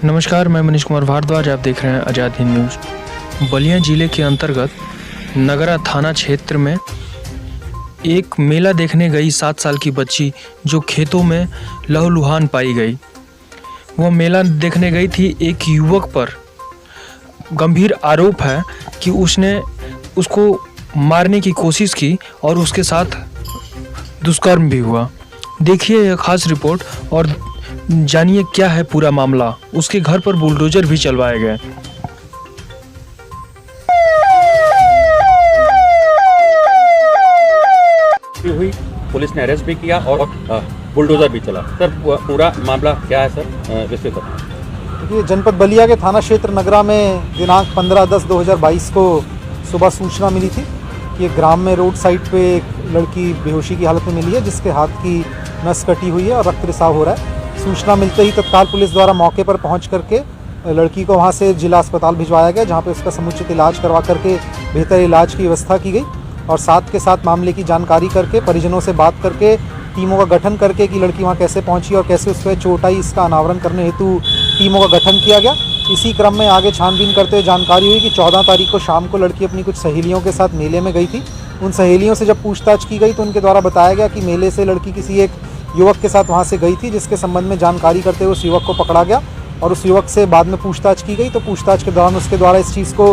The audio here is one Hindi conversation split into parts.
नमस्कार, मैं मनीष कुमार भारद्वाज। आप देख रहे हैं आज़ाद हिंद न्यूज़। बलिया जिले के अंतर्गत नगरा थाना क्षेत्र में एक मेला देखने गई 7 साल की बच्ची जो खेतों में लहूलुहान पाई गई। वह मेला देखने गई थी। एक युवक पर गंभीर आरोप है कि उसने उसको मारने की कोशिश की और उसके साथ दुष्कर्म भी हुआ। देखिए यह खास रिपोर्ट और जानिए क्या है पूरा मामला। उसके घर पर बुलडोजर भी चलवाए गए। हुई, पुलिस ने अरेस्ट भी किया और बुलडोजर भी चला। सर पूरा मामला क्या है सर, विस्तृत देखिए, जनपद बलिया के थाना क्षेत्र नगरा में दिनांक 15/10/2022 को सुबह सूचना मिली थी कि एक ग्राम में रोड साइड पे एक लड़की बेहोशी की हालत में मिली है, जिसके हाथ की नस कटी हुई है और रक्त रिसाव हो रहा है। सूचना मिलते ही तत्काल पुलिस द्वारा मौके पर पहुंच करके लड़की को वहां से जिला अस्पताल भिजवाया गया, जहां पे उसका समुचित इलाज करवा करके बेहतर इलाज की व्यवस्था की गई और साथ के साथ मामले की जानकारी करके परिजनों से बात करके टीमों का गठन करके कि लड़की वहां कैसे पहुंची और कैसे उस पर चोट आई, इसका अनावरण करने हेतु टीमों का गठन किया गया। इसी क्रम में आगे छानबीन करते हुए जानकारी हुई कि 14 तारीख को शाम को लड़की अपनी कुछ सहेलियों के साथ मेले में गई थी। उन सहेलियों से जब पूछताछ की गई तो उनके द्वारा बताया गया कि मेले से लड़की किसी एक युवक के साथ वहां से गई थी, जिसके संबंध में जानकारी करते हुए उस युवक को पकड़ा गया और उस युवक से बाद में पूछताछ की गई। तो पूछताछ के दौरान उसके द्वारा इस चीज़ को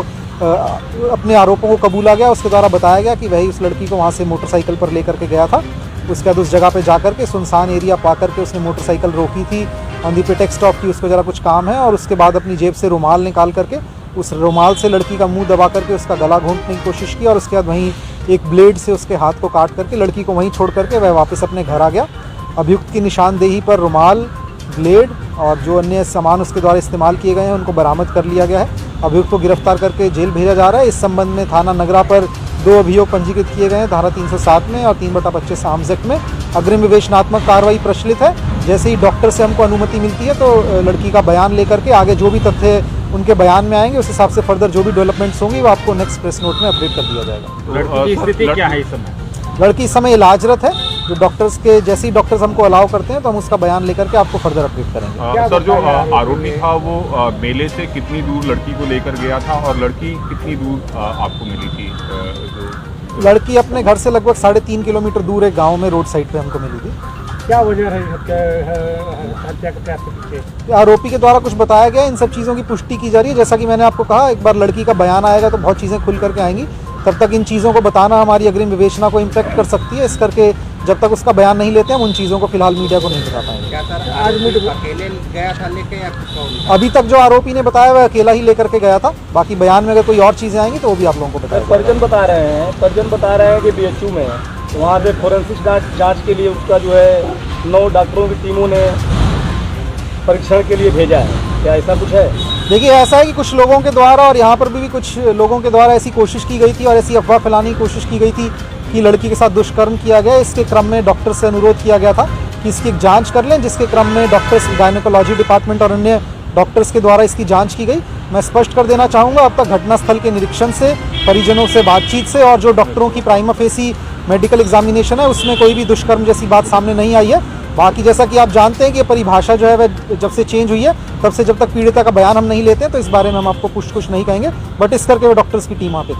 अपने आरोपों को कबूला गया। उसके द्वारा बताया गया कि वही उस लड़की को वहाँ से मोटरसाइकिल पर लेकर के गया था। उसके बाद उस जगह पे जाकर के सुनसान एरिया पा करके उसने मोटरसाइकिल रोकी थी ऑन दी प्रिटेक्स्ट ऑफ कि उसको ज़रा कुछ काम है, और उसके बाद अपनी जेब से रुमाल निकाल करके उस रुमाल से लड़की का मुंह दबा करके उसका गला घोंटने की कोशिश की और उसके बाद वहीं एक ब्लेड से उसके हाथ को काट करके लड़की को वहीं छोड़ करके वह वापस अपने घर आ गया। अभियुक्त की निशानदेही पर रुमाल, ब्लेड और जो अन्य सामान उसके द्वारा इस्तेमाल किए गए हैं उनको बरामद कर लिया गया है। अभियुक्त को गिरफ्तार करके जेल भेजा जा रहा है। इस संबंध में थाना नगरा पर 2 अभियोग पंजीकृत किए गए हैं, धारा 307 में और 3/25 आर्म्स एक्ट में। अग्रिम विवेचनात्मक कार्रवाई प्रचलित है। जैसे ही डॉक्टर से हमको अनुमति मिलती है तो लड़की का बयान लेकर के आगे जो भी तथ्य उनके बयान में आएंगे उस हिसाब से फर्दर जो भी डेवलपमेंट्स होंगी वो आपको नेक्स्ट प्रेस नोट में अपडेट कर दिया जाएगा। लड़की की स्थिति क्या है इस समय? लड़की इस समय इलाजरत है। जो डॉक्टर्स के जैसे ही डॉक्टर्स हमको अलाउ करते हैं तो हम उसका बयान लेकर के आपको फर्दर अपडेट करेंगे। सर, जो आरोपी था वो मेले से कितनी दूर लड़की को लेकर गया था और लड़की कितनी दूर आपको मिली थी? लड़की अपने घर से लगभग 3.5 किलोमीटर दूर एक गांव में रोड साइड पे हमको मिली थी। क्या वजह है हत्या के पीछे? आरोपी के द्वारा कुछ बताया गया, इन सब चीज़ों की पुष्टि की जा रही है। जैसा कि मैंने आपको कहा, एक बार लड़की का बयान आएगा तो बहुत चीज़ें खुल करके आएंगी। तब तक इन चीज़ों को बताना हमारी अग्रिम विवेचना को इम्पैक्ट कर सकती है। इस करके जब तक उसका बयान नहीं लेते हम उन चीज़ों को फिलहाल मीडिया को नहीं बता पाएंगे। आज अकेले गया था लेके या अभी तक जो आरोपी ने बताया वह अकेला ही लेकर के गया था। बाकी बयान में अगर कोई और चीज़ें आएंगी तो वो भी आप लोगों को बताएंगे। परिजन बता रहे हैं कि BHU में तो वहाँ पे फोरेंसिक जांच के लिए उसका जो है 9 डॉक्टरों की टीमों ने परीक्षण के लिए भेजा है। क्या ऐसा कुछ है? देखिए, ऐसा है कि कुछ लोगों के द्वारा और यहाँ पर भी कुछ लोगों के द्वारा ऐसी कोशिश की गई थी और ऐसी अफवाह फैलाने की कोशिश की गई थी कि लड़की के साथ दुष्कर्म किया गया। इसके क्रम में डॉक्टर से अनुरोध किया गया था कि इसकी एक जांच कर लें, जिसके क्रम में डॉक्टर्स, गायनेकोलॉजी डिपार्टमेंट और अन्य डॉक्टर्स के द्वारा इसकी जांच की गई। मैं स्पष्ट कर देना चाहूँगा, अब तक घटनास्थल के निरीक्षण से, परिजनों से बातचीत से और जो डॉक्टरों की प्राइमा फेसी मेडिकल एग्जामिनेशन है उसमें कोई भी दुष्कर्म जैसी बात सामने नहीं आई है। बाकी जैसा कि आप जानते हैं कि परिभाषा जो है वह जब से चेंज हुई है तब से जब तक पीड़िता का बयान हम नहीं लेते हैं तो इस बारे में हम आपको कुछ नहीं कहेंगे, बट इस करके वो डॉक्टर्स की टीम आप